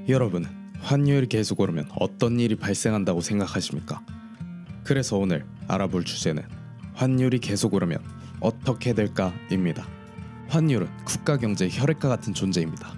여러분은 환율이 계속 오르면 어떤 일이 발생한다고 생각하십니까? 그래서 오늘 알아볼 주제는 환율이 계속 오르면 어떻게 될까입니다. 환율은 국가 경제의 혈액과 같은 존재입니다.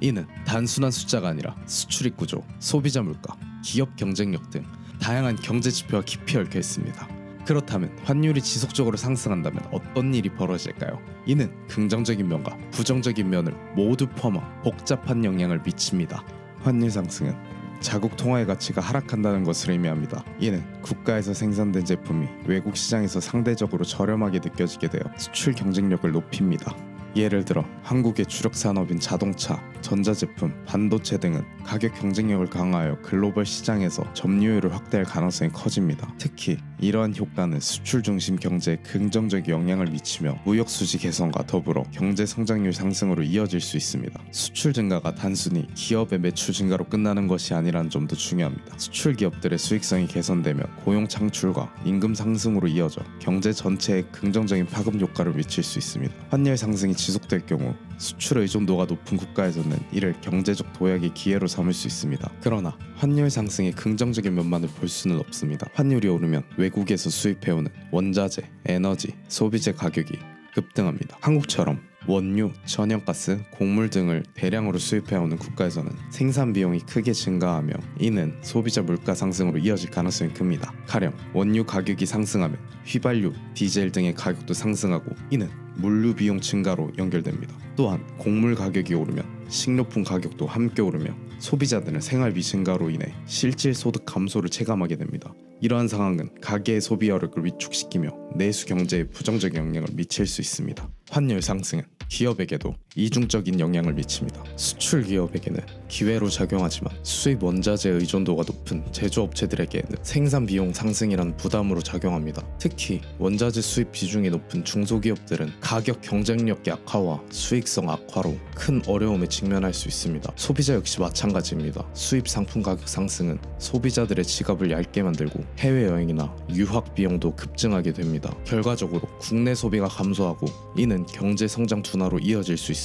이는 단순한 숫자가 아니라 수출입 구조, 소비자 물가, 기업 경쟁력 등 다양한 경제 지표와 깊이 얽혀 있습니다. 그렇다면 환율이 지속적으로 상승한다면 어떤 일이 벌어질까요? 이는 긍정적인 면과 부정적인 면을 모두 포함한 복잡한 영향을 미칩니다. 환율 상승은 자국 통화의 가치가 하락한다는 것을 의미합니다. 이는 국가에서 생산된 제품이 외국 시장에서 상대적으로 저렴하게 느껴지게 되어 수출 경쟁력을 높입니다. 예를 들어 한국의 주력 산업인 자동차, 전자제품, 반도체 등은 가격 경쟁력을 강화하여 글로벌 시장에서 점유율을 확대할 가능성이 커집니다. 특히 이러한 효과는 수출 중심 경제에 긍정적 영향을 미치며 무역 수지 개선과 더불어 경제 성장률 상승으로 이어질 수 있습니다. 수출 증가가 단순히 기업의 매출 증가로 끝나는 것이 아니라는 점도 중요합니다. 수출 기업들의 수익성이 개선되면 고용 창출과 임금 상승으로 이어져 경제 전체에 긍정적인 파급 효과를 미칠 수 있습니다. 환율 상승이 지속될 경우 수출 의존도가 높은 국가에서는 이를 경제적 도약의 기회로 삼을 수 있습니다. 그러나 환율 상승의 긍정적인 면만을 볼 수는 없습니다. 환율이 오르면 외국에서 수입해오는 원자재, 에너지, 소비재 가격이 급등합니다. 한국처럼 원유, 천연가스, 곡물 등을 대량으로 수입해오는 국가에서는 생산 비용이 크게 증가하며 이는 소비자 물가 상승으로 이어질 가능성이 큽니다. 가령 원유 가격이 상승하면 휘발유, 디젤 등의 가격도 상승하고 이는 물류 비용 증가로 연결됩니다. 또한 곡물 가격이 오르면 식료품 가격도 함께 오르며 소비자들은 생활비 증가로 인해 실질 소득 감소를 체감하게 됩니다. 이러한 상황은 가계의 소비력을 위축시키며 내수 경제에 부정적 영향을 미칠 수 있습니다. 환율 상승은 기업에게도 이중적인 영향을 미칩니다. 수출 기업에게는 기회로 작용하지만 수입 원자재 의존도가 높은 제조업체들에게는 생산 비용 상승이라는 부담으로 작용합니다. 특히 원자재 수입 비중이 높은 중소기업들은 가격 경쟁력 약화와 수익성 악화로 큰 어려움에 직면할 수 있습니다. 소비자 역시 마찬가지입니다. 수입 상품 가격 상승은 소비자들의 지갑을 얇게 만들고 해외여행이나 유학 비용도 급증하게 됩니다. 결과적으로 국내 소비가 감소하고 이는 경제 성장 둔화로 이어질 수 있습니다.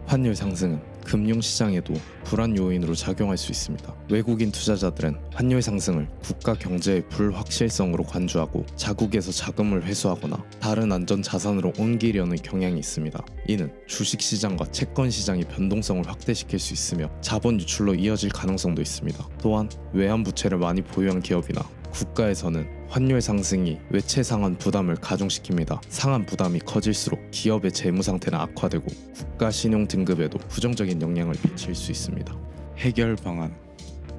환율 상승은 금융시장에도 불안 요인으로 작용할 수 있습니다. 외국인 투자자들은 환율 상승을 국가 경제의 불확실성으로 간주하고 자국에서 자금을 회수하거나 다른 안전 자산으로 옮기려는 경향이 있습니다. 이는 주식시장과 채권시장의 변동성을 확대시킬 수 있으며 자본 유출로 이어질 가능성도 있습니다. 또한 외환부채를 많이 보유한 기업이나 국가에서는 환율 상승이 외채 상환 부담을 가중시킵니다. 상환 부담이 커질수록 기업의 재무 상태는 악화되고 국가 신용 등급에도 부정적인 영향을 미칠 수 있습니다. 해결 방안.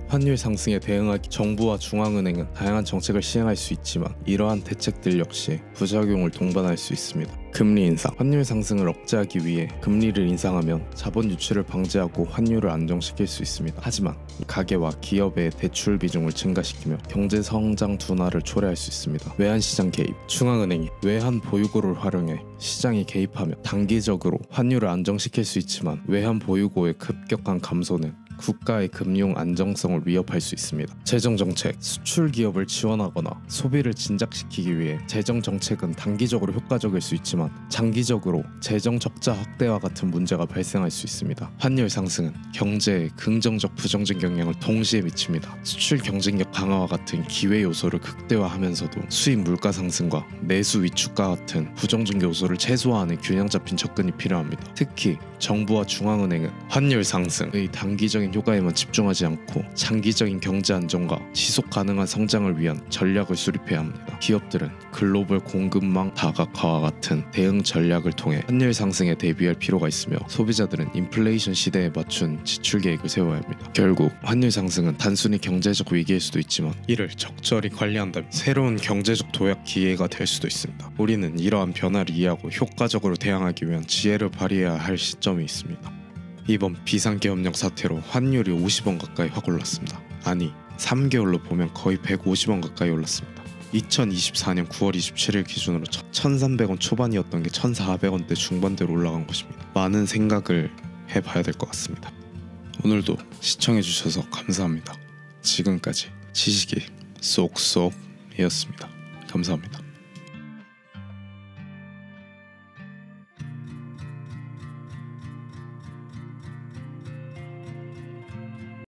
환율 상승에 대응하기 정부와 중앙은행은 다양한 정책을 시행할 수 있지만 이러한 대책들 역시 부작용을 동반할 수 있습니다. 금리 인상. 환율 상승을 억제하기 위해 금리를 인상하면 자본 유출을 방지하고 환율을 안정시킬 수 있습니다. 하지만 가계와 기업의 대출 비중을 증가시키며 경제 성장 둔화를 초래할 수 있습니다. 외환시장 개입. 중앙은행이 외환 보유고를 활용해 시장에 개입하며 단기적으로 환율을 안정시킬 수 있지만 외환 보유고의 급격한 감소는 국가의 금융 안정성을 위협할 수 있습니다. 재정정책. 수출 기업을 지원하거나 소비를 진작시키기 위해 재정정책은 단기적으로 효과적일 수 있지만 장기적으로 재정 적자 확대와 같은 문제가 발생할 수 있습니다. 환율 상승은 경제에 긍정적 부정적 영향을 동시에 미칩니다. 수출 경쟁력 강화와 같은 기회 요소를 극대화하면서도 수입 물가 상승과 내수 위축과 같은 부정적 요소를 최소화하는 균형 잡힌 접근이 필요합니다. 특히 정부와 중앙은행은 환율 상승의 단기적인 효과에만 집중하지 않고 장기적인 경제 안정과 지속 가능한 성장을 위한 전략을 수립해야 합니다. 기업들은 글로벌 공급망 다각화와 같은 대응 전략을 통해 환율 상승에 대비할 필요가 있으며 소비자들은 인플레이션 시대에 맞춘 지출 계획을 세워야 합니다. 결국 환율 상승은 단순히 경제적 위기일 수도 있지만 이를 적절히 관리한다면 새로운 경제적 도약 기회가 될 수도 있습니다. 우리는 이러한 변화를 이해하고 효과적으로 대응하기 위한 지혜를 발휘해야 할 시점이 있습니다. 이번 비상계엄령 사태로 환율이 50원 가까이 확 올랐습니다. 아니 3개월로 보면 거의 150원 가까이 올랐습니다. 2024년 9월 27일 기준으로 1,300원 초반이었던 게 1,400원대 중반대로 올라간 것입니다. 많은 생각을 해봐야 될 것 같습니다. 오늘도 시청해주셔서 감사합니다. 지금까지 지식이 쏙쏙이었습니다. 감사합니다.